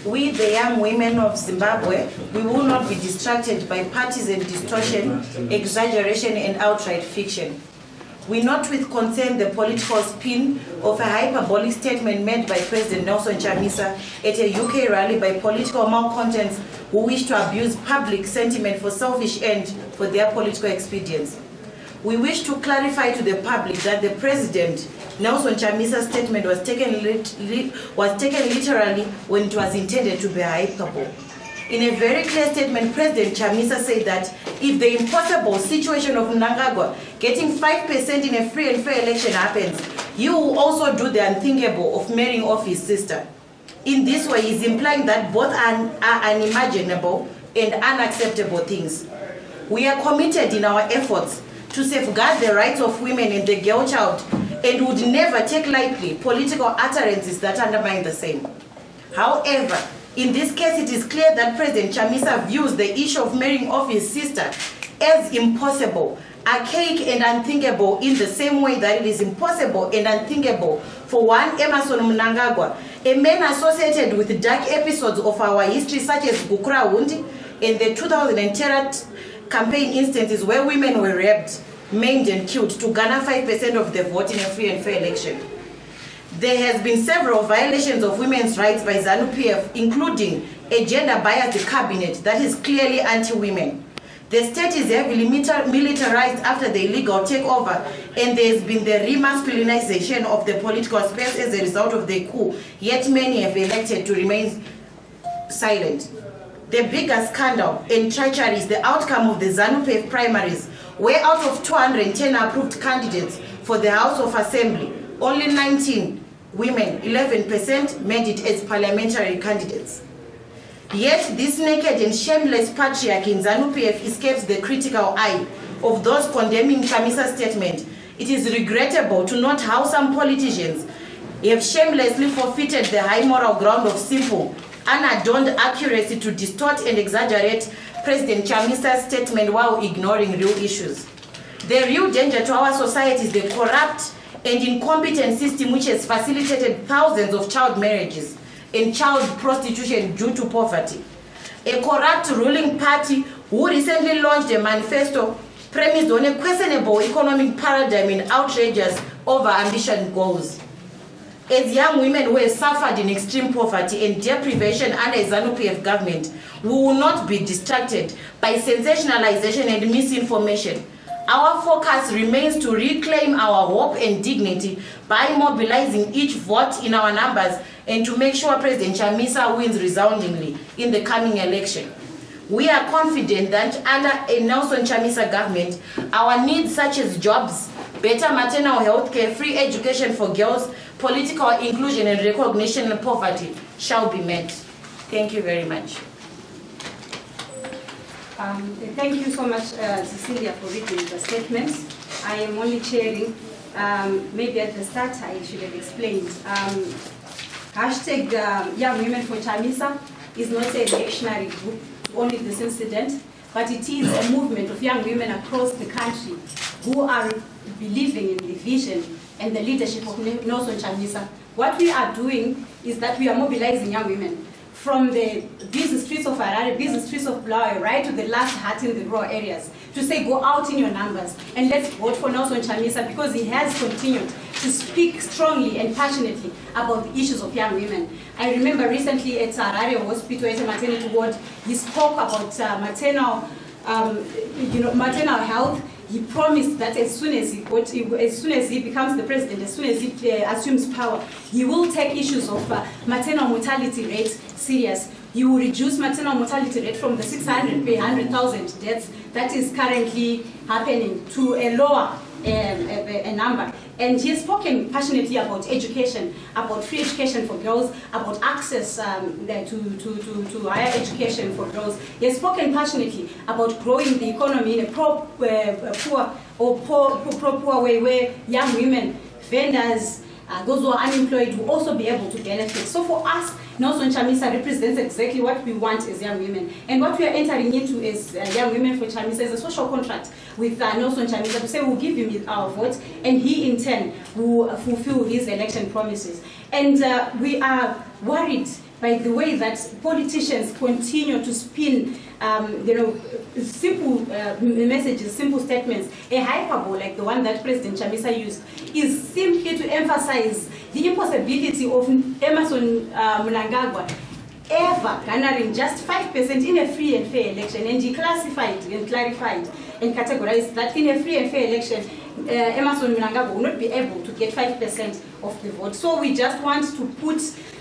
we, the young women of Zimbabwe, we will not be distracted by partisan distortion, exaggeration, and outright fiction. We note with concern the political spin of a hyperbolic statement made by President Nelson Chamisa at a UK rally by political malcontents who wish to abuse public sentiment for selfish end for their political expedience. We wish to clarify to the public that the President Nelson Chamisa's statement was taken literally when it was intended to be hyperbole. In a very clear statement, President Chamisa said that if the impossible situation of Mnangagwa getting 5% in a free and fair election happens, he will also do the unthinkable of marrying off his sister. In this way, he's implying that both are unimaginable and unacceptable things. We are committed in our efforts to safeguard the rights of women and the girl child, and would never take lightly political utterances that undermine the same. However, in this case, it is clear that President Chamisa views the issue of marrying off his sister as impossible, archaic and unthinkable, in the same way that it is impossible and unthinkable for one Emmerson Mnangagwa, a man associated with dark episodes of our history such as Gukura Hundi and the 2000 terror campaign instances where women were raped, maimed and killed, to garner 5% of the vote in a free and fair election. There has been several violations of women's rights by ZANU-PF, including a gender-biased cabinet that is clearly anti-women. The state is heavily militarized after the illegal takeover, and there has been the remasculinization of the political space as a result of the coup, yet many have elected to remain silent. The biggest scandal and treachery is the outcome of the ZANU-PF primaries, where out of 210 approved candidates for the House of Assembly, only 19 women, 11%, made it as parliamentary candidates. Yet this naked and shameless patriarchy in ZANU-PF escapes the critical eye of those condemning Chamisa's statement. It is regrettable to note how some politicians have shamelessly forfeited the high moral ground of simple, unadorned accuracy to distort and exaggerate President Chamisa's statement while ignoring real issues. The real danger to our society is the corrupt and incompetent system which has facilitated thousands of child marriages and child prostitution due to poverty. A corrupt ruling party who recently launched a manifesto premised on a questionable economic paradigm and outrageous over-ambition goals. As young women who have suffered in extreme poverty and deprivation under a ZANU-PF government, we will not be distracted by sensationalization and misinformation. Our focus remains to reclaim our hope and dignity by mobilizing each vote in our numbers and to make sure President Chamisa wins resoundingly in the coming election. We are confident that under a Nelson Chamisa government, our needs such as jobs, better maternal health care, free education for girls, political inclusion and recognition of poverty shall be met. Thank you very much. Thank you so much, Cecilia, for reading the statements. I am only chairing. Maybe at the start I should have explained. Hashtag Young Women for Chamisa is not a reactionary group to only this incident, but it is a movement of young women across the country who are believing in the vision and the leadership of Nelson Chamisa. What we are doing is that we are mobilizing young women from the busy streets of Harare, busy streets of Bulawayo, right to the last hut in the rural areas, to say go out in your numbers and let's vote for Nelson Chamisa, because he has continued to speak strongly and passionately about the issues of young women. I remember recently at Harare Hospital, at a maternity ward, he spoke about maternal health. He promised that as soon as he becomes the president, as soon as he assumes power, he will take issues of maternal mortality rate serious. He will reduce maternal mortality rate from the 600 per 100,000 deaths that is currently happening to a lower a number. And he has spoken passionately about education, about free education for girls, about access to higher education for girls. He has spoken passionately about growing the economy in a pro-poor way, where young women, vendors, those who are unemployed will also be able to benefit. So for us, Nelson Chamisa represents exactly what we want as young women. And what we are entering into as young women for Chamisa is a social contract with Nelson Chamisa to say we'll give him our vote, and he in turn will fulfill his election promises. And we are worried by the way that politicians continue to spin, simple messages, simple statements. A hyperbole like the one that President Chamisa used is simply to emphasize the impossibility of Emerson Mnangagwa ever garnering just 5% in a free and fair election. And he classified and clarified and categorized that in a free and fair election, Emerson Mnangagwa will not be able to get 5% of the vote. So we just want to put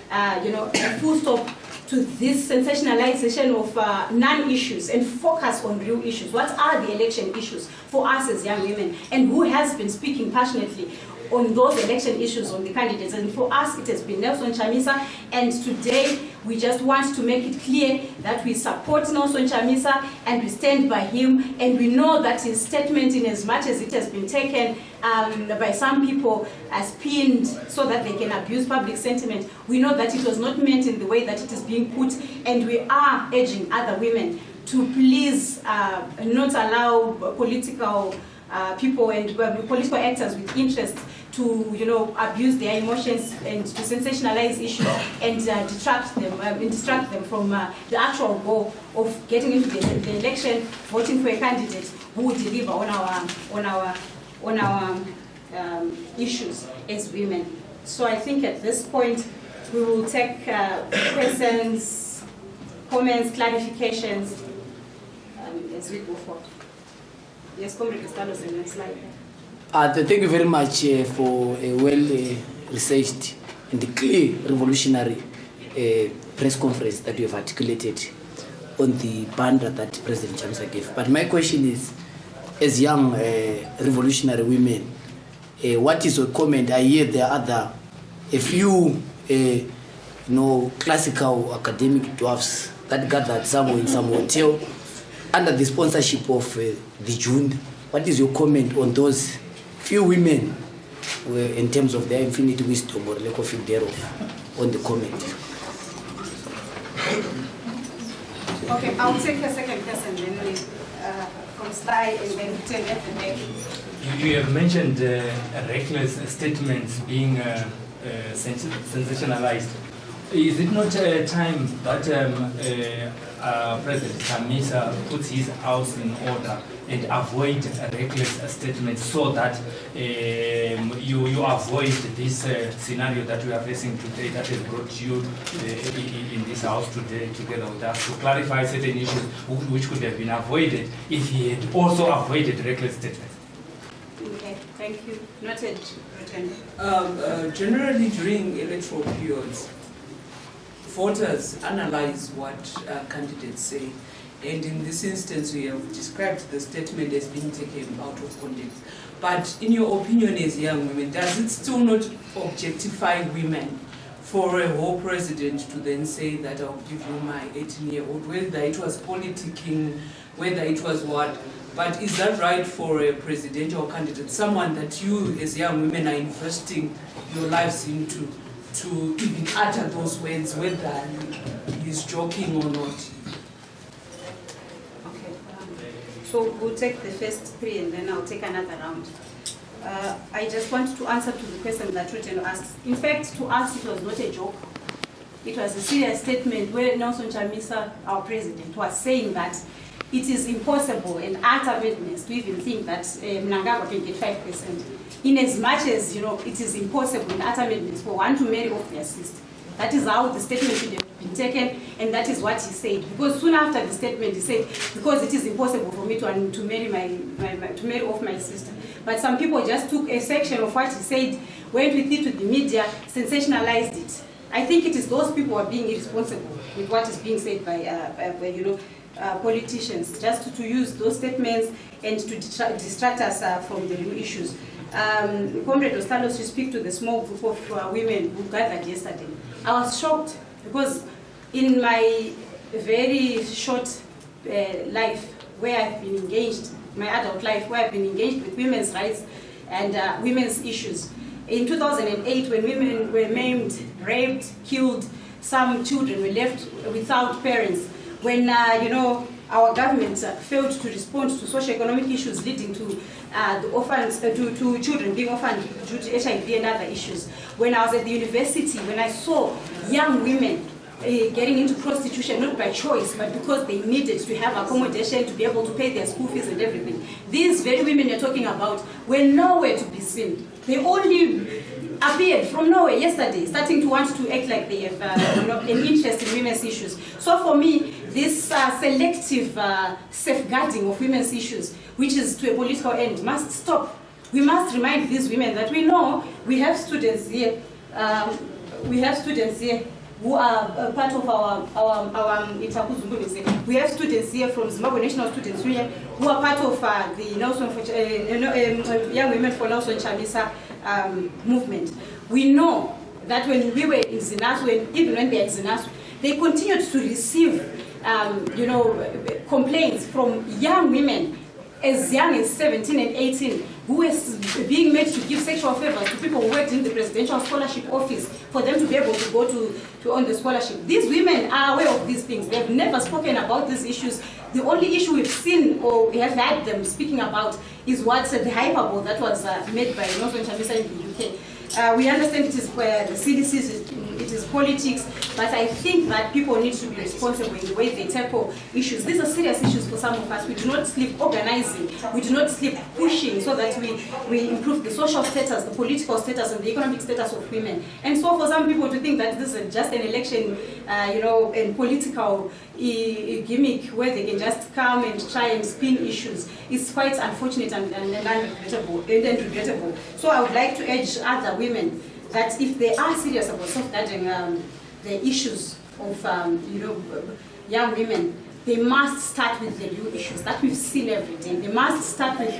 a full stop to this sensationalization of non-issues and focus on real issues. What are the election issues for us as young women, and who has been speaking passionately on those election issues, on the candidates? And for us, it has been Nelson Chamisa, and today we just want to make it clear that we support Nelson Chamisa and we stand by him, and we know that his statement, in as much as it has been taken by some people as pinned so that they can abuse public sentiment, we know that it was not meant in the way that it is being put, and we are urging other women to please not allow political people and political actors with interest to abuse their emotions and to sensationalize issues and distract them from the actual goal of getting into the election, voting for a candidate who will deliver on our issues as women. So I think at this point we will take questions, comments, clarifications as we go forward. Yes, Comrade Carlos, in the next slide. Thank you very much for a well-researched and clear revolutionary press conference that you have articulated on the banner that President Chamisa gave. But my question is, as young revolutionary women, what is your comment? I hear there are a few classical academic dwarfs that gathered somewhere in some hotel under the sponsorship of the June. What is your comment on those few women in terms of their infinite wisdom or lack of it thereof on the comment? Okay, I'll take a second person then from slide and then tell everything. You have mentioned reckless statements being sensationalized. Is it not time that President Chamisa puts his house in order and avoid reckless statements so that you avoid this scenario that we are facing today that has brought you in this house today together with us to clarify certain issues which could have been avoided if he had also avoided reckless statements? Okay, thank you. Noted, Lieutenant. Generally during electoral periods, voters analyze what candidates say, and in this instance we have described the statement as being taken out of context. But in your opinion as young women, does it still not objectify women for a whole president to then say that I'll give you my 18-year-old, whether it was politicking, whether it was what? But is that right for a presidential candidate, someone that you as young women are investing your lives into, to even utter those words, whether he's joking or not? Okay, so we'll take the first three and then I'll take another round. I just want to answer to the question that Rutten asked. In fact, to us it was not a joke. It was a serious statement where Nelson Chamisa, our president, was saying that it is impossible and utter madness to even think that Mnangagwa can get 5%. In as much as, it is impossible and utter madness for one to marry off their sister. That is how the statement should have been taken, and that is what he said. Because soon after the statement, he said, because it is impossible for me to marry off my sister. But some people just took a section of what he said, went with it to the media, sensationalized it. I think it is those people who are being irresponsible with what is being said by politicians, just to use those statements and to distract us from the real issues. Comrade Ostalos, you speak to the small group of women who gathered yesterday. I was shocked because in my very short life where I've been engaged, my adult life where I've been engaged with women's rights and women's issues. In 2008, when women were maimed, raped, killed, some children were left without parents, when our government failed to respond to socio-economic issues leading to the orphans, to children being orphaned due to HIV and other issues. When I was at the university, when I saw young women getting into prostitution, not by choice, but because they needed to have accommodation to be able to pay their school fees and everything. These very women you're talking about were nowhere to be seen. They only appeared from nowhere yesterday, starting to want to act like they have an interest in women's issues. So for me, this selective safeguarding of women's issues, which is to a political end, must stop. We must remind these women that we know we have students here. Who are part of our we have students here from Zimbabwe National Students Union who are part of the Nelson Young Women for Nelson Chamisa movement. We know that when we were in Zinasu, even when they are in Zinasu, they continued to receive complaints from young women as young as 17 and 18 who is being made to give sexual favors to people who worked in the presidential scholarship office for them to be able to go to earn the scholarship. These women are aware of these things. They've never spoken about these issues. The only issue we've seen or we have had them speaking about is what's the hyperbole that was made by Nelson Chamisa in the UK. We understand it is the CDCs, it is politics, but I think that people need to be responsible in the way they tackle issues. These are serious issues for some of us. We do not sleep organizing, we do not sleep pushing so that we improve the social status, the political status, and the economic status of women. And so for some people to think that this is just an election, and political gimmick where they can just come and try and spin issues is quite unfortunate and regrettable. So I would like to urge other women that if they are serious about safeguarding the issues of young women, they must start with the real issues that we've seen every day. They must start with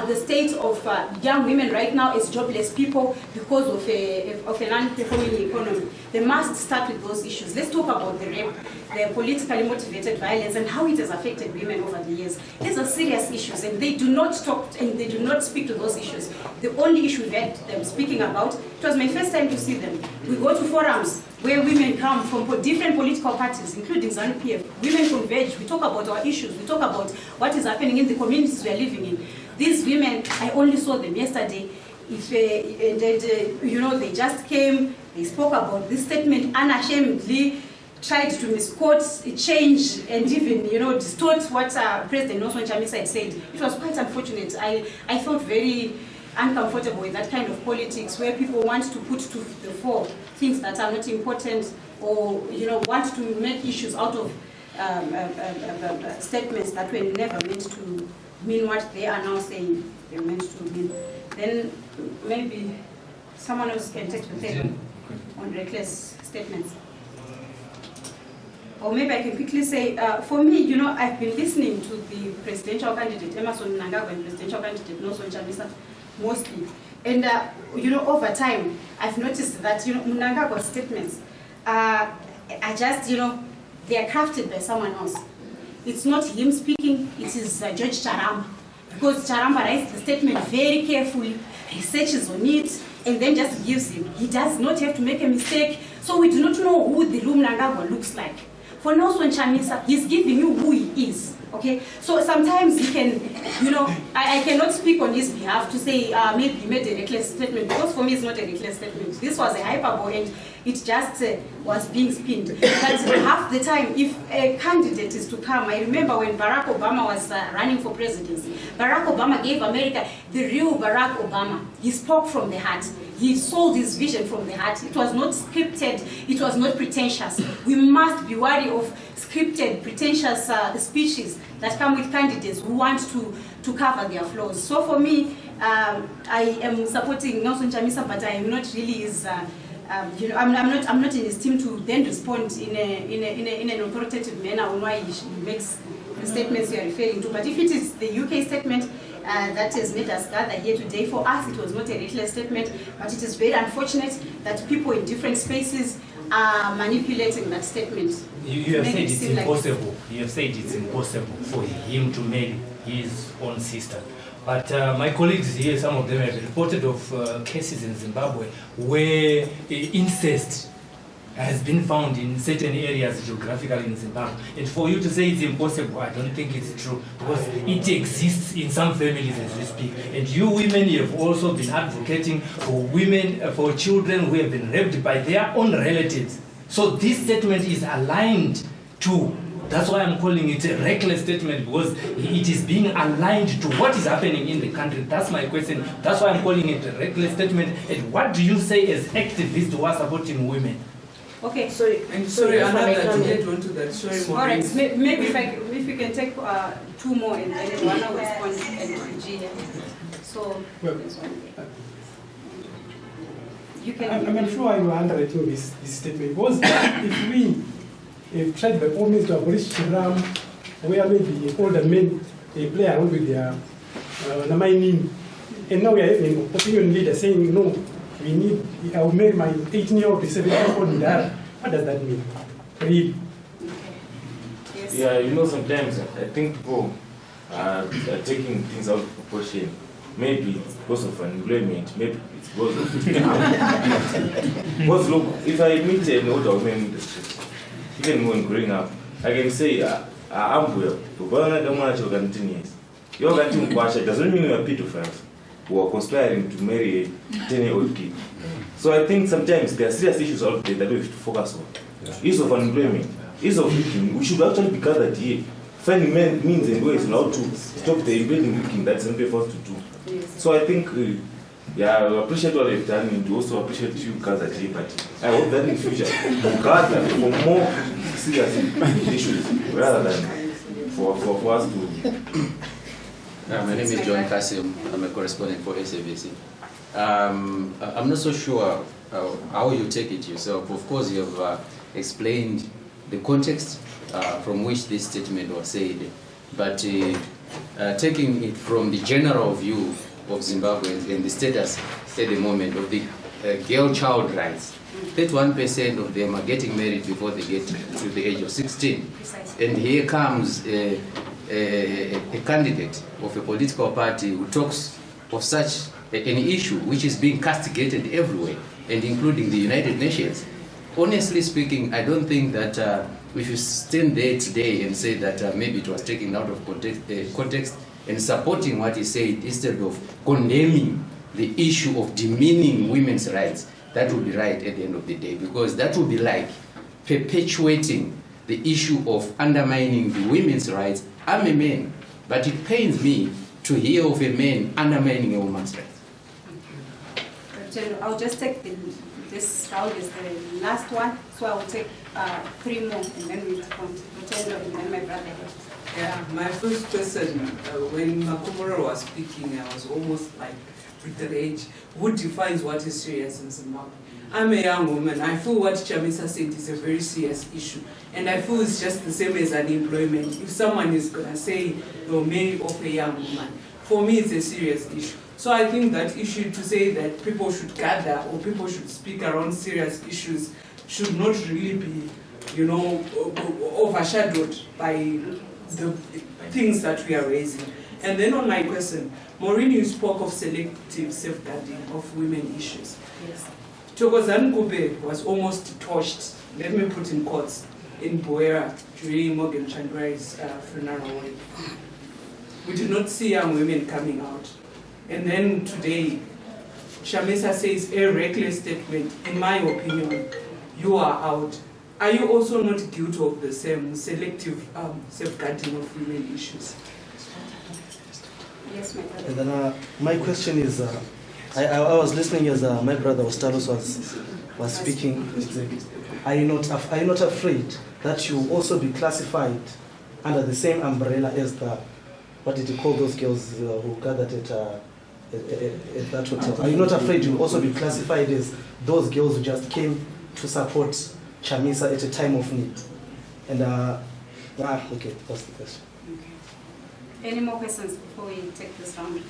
the state of young women right now is jobless people because of a non-performing economy. They must start with those issues. Let's talk about the rape, the politically motivated violence, and how it has affected women over the years. These are serious issues, and they do not talk and they do not speak to those issues. The only issue we've had them speaking about, it was my first time to see them. We go to forums where women come from different political parties, including ZANU-PF. Women converge, we talk about our issues, we talk about what is happening in the communities we are living in. These women, I only saw them yesterday. They just came, they spoke about this statement, unashamedly tried to misquote, change, and even distort what President Nelson Chamisa had said. It was quite unfortunate. I felt very uncomfortable with that kind of politics where people want to put to the fore things that are not important or want to make issues out of statements that were never meant to mean what they are now saying they're meant to mean. Then maybe someone else can take the table on reckless statements. Or maybe I can quickly say, for me, I've been listening to the presidential candidate, Mnangagwa, and presidential candidate, Nelson Chamisa, mostly. And, over time, I've noticed that, Mnangagwa's statements are just, they are crafted by someone else. It's not him speaking, it is George Charamba. Because Charamba writes the statement very carefully, researches on it, and then just gives him. He does not have to make a mistake, so we do not know who the Mnangagwa looks like. For Nelson Chamisa, he's giving you who he is. Okay, so sometimes he can, I cannot speak on his behalf to say maybe he made a reckless statement, because for me it's not a reckless statement. This was a hyperbole and it just was being spinned. But half the time, if a candidate is to come, I remember when Barack Obama was running for presidency, Barack Obama gave America the real Barack Obama. He spoke from the heart. He sold his vision from the heart. It was not scripted. It was not pretentious. We must be wary of scripted, pretentious speeches that come with candidates who want to cover their flaws. So for me, I am supporting Nelson Chamisa, but I am not really his. I'm not in his team to then respond in an authoritative manner on why he makes the statements you are referring to. But if it is the UK statement that has made us gather here today, for us it was not a reckless statement, but it is very unfortunate that people in different spaces are manipulating that statement. You have said it's impossible. You have said it's impossible for him to marry his own sister. But my colleagues here, some of them have reported of cases in Zimbabwe where incest has been found in certain areas geographically in Zimbabwe. And for you to say it's impossible, I don't think it's true, because it exists in some families as we speak. And you women have also been advocating for women, for children who have been raped by their own relatives. So this statement is aligned to, that's why I'm calling it a reckless statement, because it is being aligned to what is happening in the country. That's my question. That's why I'm calling it a reckless statement. And what do you say as activists who are supporting women? Okay. Sorry, Sorry, another to get onto that. Sorry, All right, Maureen. maybe if you can take 2 more and then one will respond and Virginia. So, this one. You can. I'm sure you are underwriting this statement, because if we tried by all means to abolish Shiram, where maybe older men play around with their mining, and now we are having opinion leaders saying, no, we need, I'll marry my 18-year-old to 7-year-old in that. What does that mean? Really? Yes. Yeah, you know, sometimes I think people are taking things out of proportion. Maybe it's because of unemployment, maybe it's because of... Because look, if I meet an older woman in the street, even when growing up, I can say, I'm well, but I don't want to 10 years. You're getting it doesn't mean you're pedophiles who are conspiring to marry a 10-year-old kid. So I think sometimes there are serious issues out there that we have to focus on. Ease of unemployment, ease of looking. We should actually be gathered here, finding means and ways now to stop the impending looking that's not forced to do. So I think, I appreciate what they've done and also appreciate you gathered here, but I hope that in the future we gather for more serious issues rather than for us to... My name is John Kasim. I'm a correspondent for SABC. I'm not so sure how you take it yourself. Of course, you have explained the context from which this statement was said, but taking it from the general view of Zimbabweans and the status at the moment of the girl-child rights, 31% of them are getting married before they get to the age of 16. And here comes a candidate of a political party who talks of such an issue which is being castigated everywhere, and including the United Nations. Honestly speaking, I don't think that we should stand there today and say that maybe it was taken out of context and supporting what he said instead of condemning the issue of demeaning women's rights. That would be right at the end of the day, because that would be like perpetuating the issue of undermining the women's rights. I'm a man, but it pains me to hear of a man undermining a woman's rights. I'll just take this round is the last one, so I will take 3 more and then we respond. And then my brother. Yeah, my first question, when Makomoro was speaking, I was almost like with the rage. Who defines what is serious in Zimbabwe? I'm a young woman. I feel what Chamisa said is a very serious issue. And I feel it's just the same as unemployment. If someone is going to say, you're married off a young woman, for me it's a serious issue. So I think that issue to say that people should gather or people should speak around serious issues should not really be, overshadowed by the things that we are raising. And then on my question, Maureen, you spoke of selective safeguarding of women issues. Yes. Thokozani Kube was almost torched, let me put in quotes, in Boera during Morgan Chandwai's funeral. We did not see young women coming out. And then today, Chamisa says a reckless statement. In my opinion, you are out. Are you also not guilty of the same selective safeguarding of women issues? Yes, my brother. And then my question is, I was listening as my brother Ostalos was speaking. Are you not afraid that you also be classified under the same umbrella as the, what did you call those girls who gathered at that hotel? Are you not afraid you'll also be classified as those girls who just came to support Chamisa at a time of need? And okay, that's the question. Okay. Any more questions before we take this round?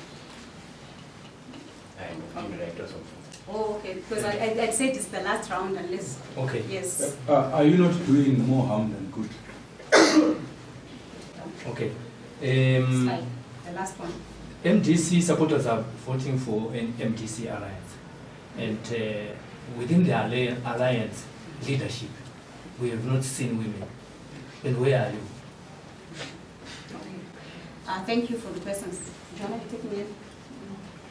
I'm the director of... Oh, okay, because I said it's the last round unless... Okay. Yes. Are you not doing more harm than good? Okay. Slide, the last one. MDC supporters are voting for an MDC alliance. And within the alliance leadership, we have not seen women. And where are you? Okay. Thank you for the questions. Joanna, you taking it?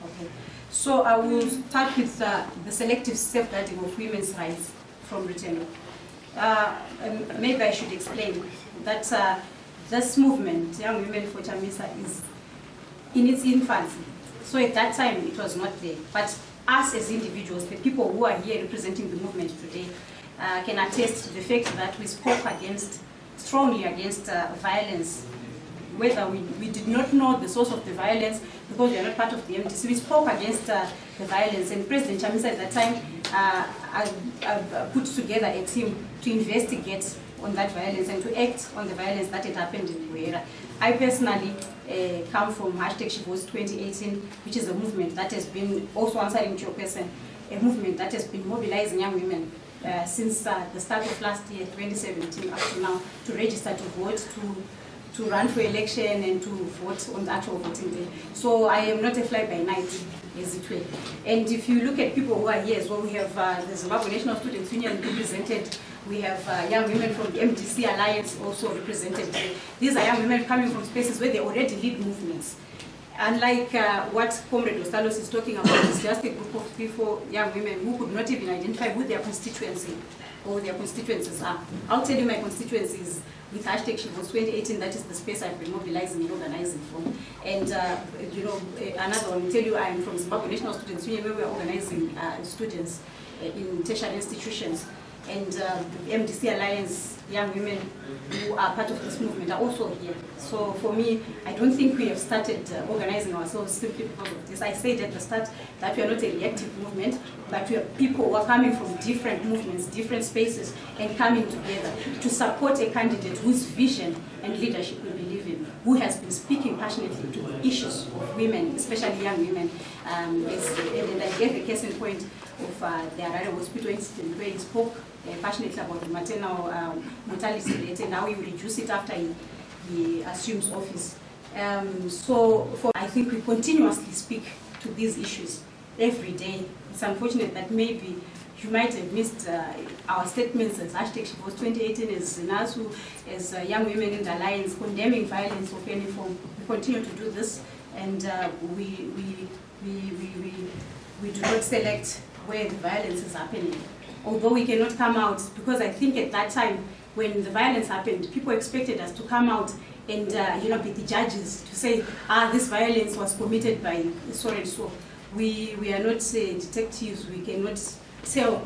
Okay. So I will start with the selective safeguarding of women's rights from Britain. maybe I should explain that this movement, Young Women for Chamisa, is in its infancy. So at that time, it was not there. But us as individuals, the people who are here representing the movement today, can attest to the fact that we spoke strongly against violence. Whether we did not know the source of the violence because we are not part of the MDC, we spoke against the violence. And President Chamisa at that time put together a team to investigate on that violence and to act on the violence that had happened in Buera. I personally come from #SheVotes2018, which is a movement that has been, also answering to your question, a movement that has been mobilizing young women since the start of last year, 2017, up to now, to register to vote, to run for election and to vote on the actual voting day. So I am not a fly-by-night, as it were. And if you look at people who are here as well, we have the Zimbabwe National Students Union represented. We have young women from the MDC Alliance also represented. These are young women coming from spaces where they already lead movements. Unlike what Comrade Ostalos is talking about, it's just a group of people, young women, who could not even identify who their constituency or their constituencies are. I'll tell you my constituencies with #SheVotes2018, that is the space I've been mobilizing and organizing from. And another one will tell you I'm from Zimbabwe National Students Union, where we're organizing students in tertiary institutions. And the MDC Alliance, young women who are part of this movement are also here. So for me, I don't think we have started organizing ourselves simply because of this. I said at the start that we are not a reactive movement, but we are people who are coming from different movements, different spaces, and coming together to support a candidate whose vision and leadership we believe in, who has been speaking passionately to the issues of women, especially young women. And I gave a case in point of the Harare Hospital incident where he spoke passionately about the maternal mortality rate and how he will reduce it after he assumes office. I think we continuously speak to these issues every day. It's unfortunate that maybe you might have missed our statements as #SheVotes2018, as NASU, as young women in the Alliance, condemning violence of any form. We continue to do this, and we do not select where the violence is happening. Although we cannot come out, because I think at that time when the violence happened, people expected us to come out and be the judges to say, this violence was committed by so and so. We are not detectives, we cannot tell,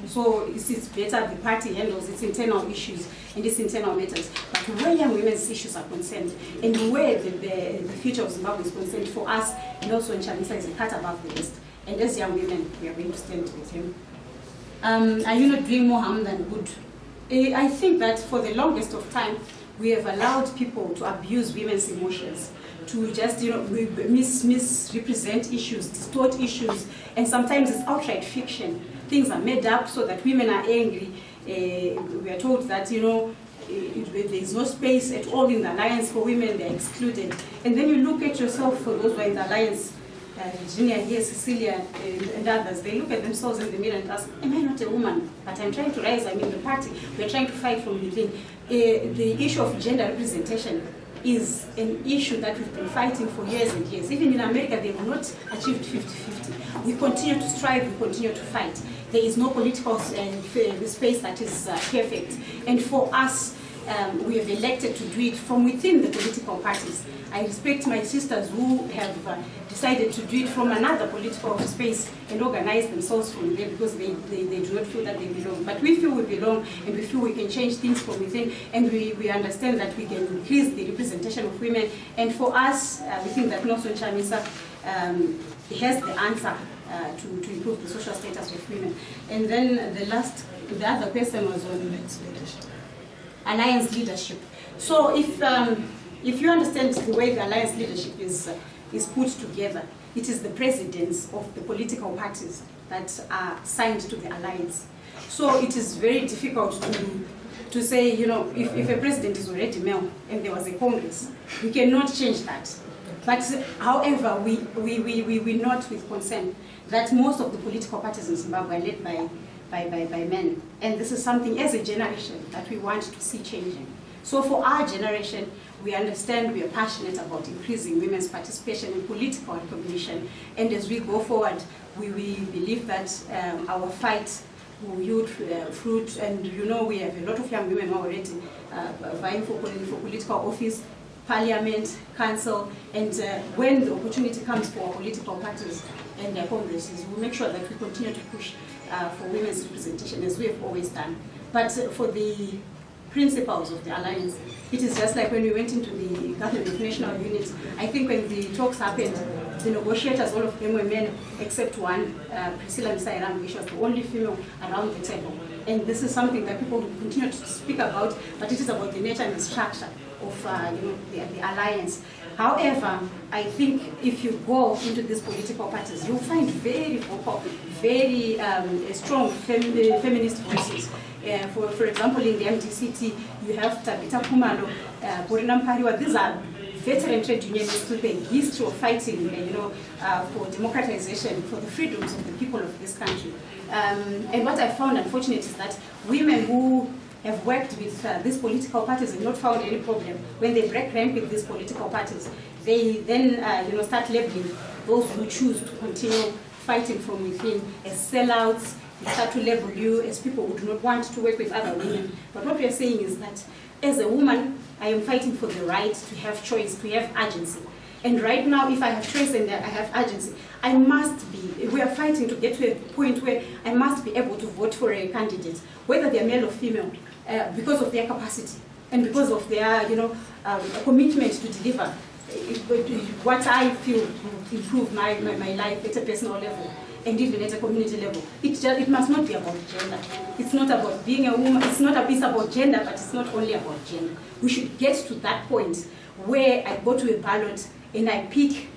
so it's better the party handles its internal issues and its internal matters. But where young women's issues are concerned, and where the future of Zimbabwe is concerned, for us, and also in Chamisa, is a cut above the rest. And as young women, we are going to stand with him. Are you not doing more harm than good? I think that for the longest of time, we have allowed people to abuse women's emotions, to just misrepresent issues, distort issues, and sometimes it's outright fiction. Things are made up so that women are angry. We are told that there is no space at all in the alliance for women; they are excluded. And then you look at yourself, for those who are in the alliance. Virginia here, Cecilia, and others, they look at themselves in the mirror and ask, am I not a woman? But I'm trying to rise, I'm in the party, we're trying to fight from within. The issue of gender representation is an issue that we've been fighting for years and years. Even in America, they have not achieved 50-50. We continue to strive, we continue to fight. There is no political space that is perfect. And for us, we have elected to do it from within the political parties. I respect my sisters who have decided to do it from another political space and organize themselves from there because they do not feel that they belong. But we feel we belong, and we feel we can change things from within, and we understand that we can increase the representation of women. And for us, we think that Nelson Chamisa has the answer to improve the social status of women. And then the other person was on alliance leadership. So if you understand the way the alliance leadership is put together, it is the presidents of the political parties that are signed to the alliance. So it is very difficult to say, if a president is already male and there was a Congress, we cannot change that. But however, we note with concern that most of the political parties in Zimbabwe are led by men. And this is something as a generation that we want to see changing. So for our generation, we understand, we are passionate about increasing women's participation in political recognition. And as we go forward, we believe that our fight who yield fruit, and you know we have a lot of young women who are already vying for political office, parliament, council, and when the opportunity comes for political parties and their congresses, we'll make sure that we continue to push for women's representation as we have always done. But for the principles of the alliance, it is just like when we went into the Government of National Unity. I think when the talks happened, the negotiators, all of them were men except one, Priscilla Msairam, which was the only female around the table. And this is something that people will continue to speak about, but it is about the nature and the structure of the alliance. However, I think if you go into these political parties, you'll find very vocal, very strong feminist voices. For example, in the MDCT, you have Tabitha Kumalo, Borinam Pariwa. These are veteran trade unionists with a history of fighting, for democratization, for the freedoms of the people of this country. And what I found unfortunate is that women who have worked with these political parties and not found any problem, when they break rank with these political parties, they then start labeling those who choose to continue fighting from within as sellouts. They start to label you as people who do not want to work with other women. But what we are saying is that as a woman, I am fighting for the right to have choice, to have agency. And right now, if I have choice and I have agency, we are fighting to get to a point where I must be able to vote for a candidate, whether they are male or female, because of their capacity and because of their commitment to deliver what I feel will improve my life at a personal level and even at a community level. It must not be about gender. It's not about being a woman. It's about gender, but it's not only about gender. We should get to that point where I go to a ballot and I pick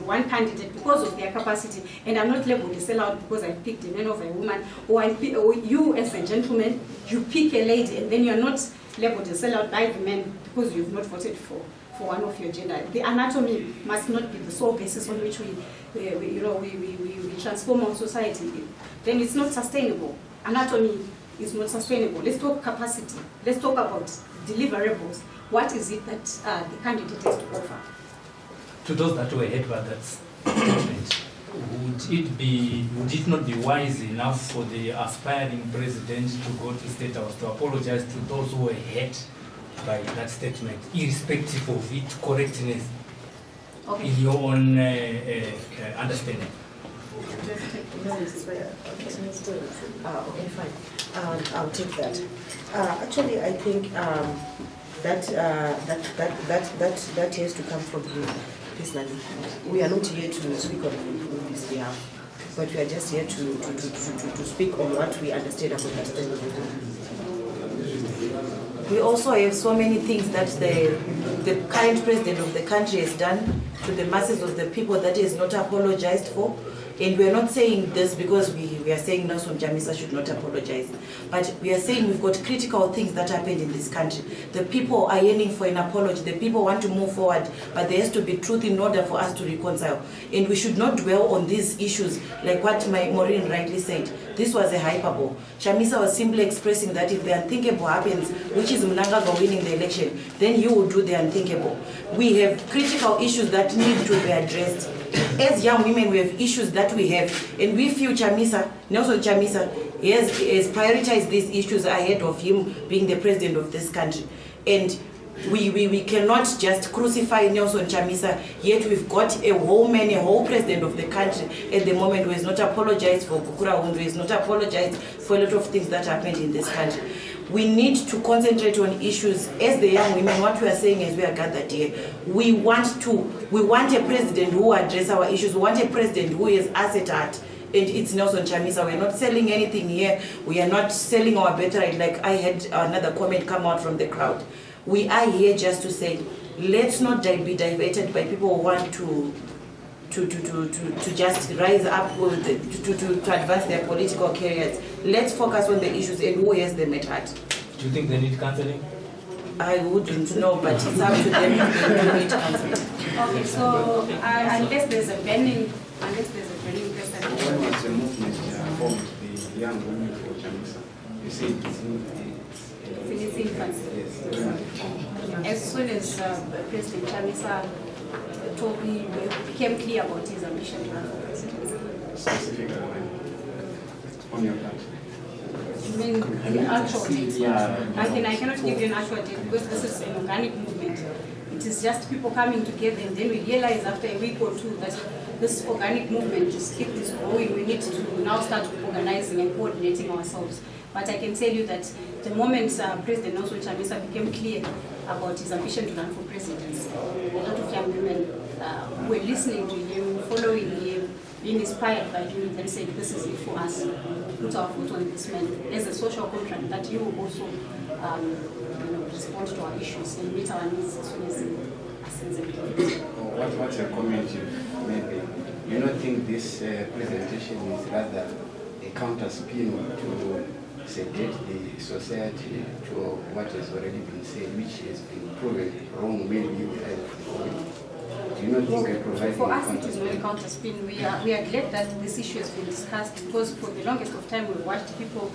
one candidate because of their capacity, and I'm not labeled a sellout because I picked a man over a woman, or you as a gentleman, you pick a lady and then you're not labeled a sellout by the men because you've not voted for one of your gender. The anatomy must not be the sole basis on which we transform our society. Then it's not sustainable. Anatomy is not sustainable. Let's talk capacity. Let's talk about deliverables. What is it that the candidate has to offer? To those that were hurt by that statement, would it not be wise enough for the aspiring president to go to State House to apologize to those who were hurt by that statement, irrespective of its correctness, in your own understanding? Okay, fine. I'll take that. Actually, I think that has to come from you personally. We are not here to speak on his behalf, but we are just here to speak on what we understand about that statement. We also have so many things that the current president of the country has done to the masses of the people that he has not apologized for. And we are not saying this because we are saying Nelson Chamisa should not apologize. But we are saying we've got critical things that happened in this country. The people are yearning for an apology. The people want to move forward, but there has to be truth in order for us to reconcile. And we should not dwell on these issues like what Maureen rightly said. This was a hyperbole. Chamisa was simply expressing that if the unthinkable happens, which is Mnangagwa winning the election, then you will do the unthinkable. We have critical issues that need to be addressed. As young women, we have issues that we have, and we feel Nelson Chamisa has prioritized these issues ahead of him being the president of this country. And we cannot just crucify Nelson Chamisa, yet we've got a whole president of the country at the moment who has not apologized for Kukura Hundu, who has not apologized for a lot of things that happened in this country. We need to concentrate on issues. As the young women, what we are saying as we are gathered here, we want a president who will address our issues. We want a president who is us at heart, and it's Nelson Chamisa. We're not selling anything here. We are not selling our birthright, like I had another comment come out from the crowd. We are here just to say, let's not be diverted by people who want to just rise up to advance their political careers. Let's focus on the issues and who has them at heart. Do you think they need counseling? I wouldn't know, but it's up to them if they do need counseling. Okay, so unless there's a burning question. When was the movement formed, the young women for Chamisa? You say it's in its infancy. Yes. As soon as President Chamisa became clear about his ambition to run for president. Specifically on your part? You mean the actual date? I cannot give you an actual date because this is an organic movement. It is just people coming together, and then we realize after a week or two that this organic movement just keep this growing. We need to now start organizing and coordinating ourselves. But I can tell you that the moment President Nelson Chamisa became clear about his ambition to run for presidency, a lot of young women were listening to him, following him, being inspired by him, and said, this is it for us. Put our foot on this man. There's a social contract that he will also respond to our issues and meet our needs as soon as he sends it. What's your comment you made? You don't think this presentation is rather a counter spin to sedate the society to what has already been said, which has been proven wrong maybe with do you not think we're providing for us it is not a counter spin. We are glad that this issue has been discussed because for the longest of time we've watched people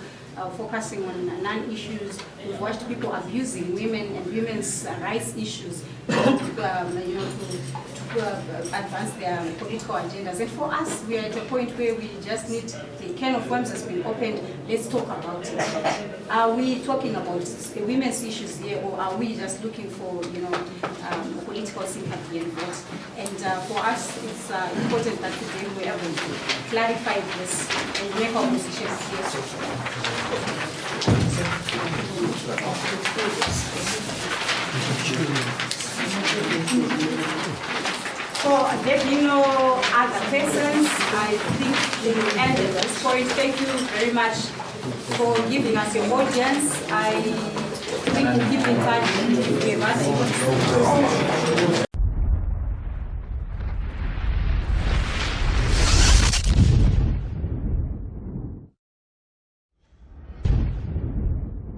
focusing on non-issues. We've watched people abusing women and women's rights issues to advance their political agendas. And for us, we are at a point where we just need, the can of worms has been opened, let's talk about it. Are we talking about women's issues here, or are we just looking for, political sympathy and vote? And for us, it's important that today we are able to clarify this and make our positions clear. So there being no other persons, I think we will end at this point. Thank you very much for giving us your audience. I think we'll keep in touch with other